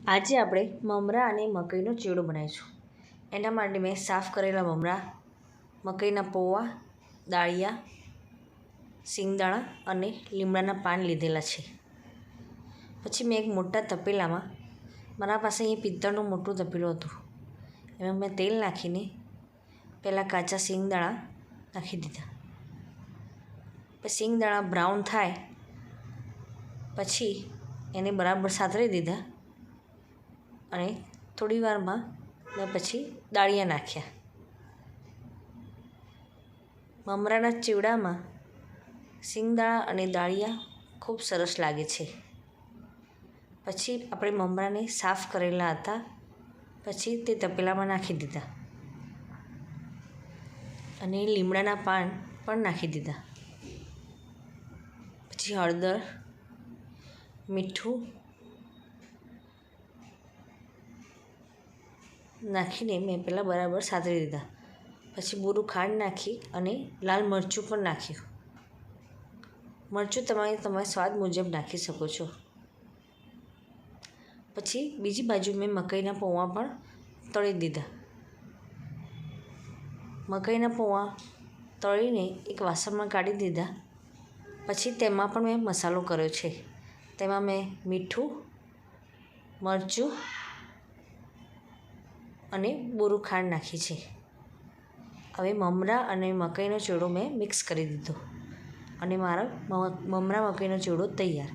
આજે આપણે મમરા અને મકઈનો ચેવડો બનાવીશું. એના માટે મેં સાફ કરેલા મમરા, મકઈના પૌવા, દાળિયા, સિંગદાણા અને લીમડાના પાન લીધેલા છે. પછી મેં એક મોટા તપેલામાં, મારા પાસે અહીં પિત્તળનું મોટું તપેલું હતું, એમાં મેં તેલ નાખીને પહેલાં કાચા સિંગદાણા નાખી દીધા. પછી સિંગદાણા બ્રાઉન થાય પછી એને બરાબર સાતળી દીધા અને થોડી વારમાં મેં પછી દાળિયા નાખ્યા. મમરાના ચેવડામાં સિંગદાણા અને દાળિયા ખૂબ સરસ લાગે છે. પછી આપણે મમરાને સાફ કરેલા હતા, પછી તે તપેલામાં નાખી દીધા અને લીમડાના પાન પણ નાખી દીધા. પછી હળદર, મીઠું નાખીને મેં પહેલાં બરાબર સાતળી દીધા. પછી બોરું ખાંડ નાખી અને લાલ મરચું પણ નાખ્યું. મરચું તમારા સ્વાદ મુજબ નાખી શકો છો. પછી બીજી બાજુ મેં મકઈના પૌવા પણ તળી દીધા. મકઈના પૌવા તળીને એક વાસણમાં કાઢી દીધા. પછી તેમાં પણ મેં મસાલો કર્યો છે. તેમાં મેં મીઠું, મરચું અને બોરું ખાંડ નાખી છે. હવે મમરા અને મકઈનો ચેવડો મેં મિક્સ કરી દીધો અને મારો મમરા મકઈનો ચેવડો તૈયાર.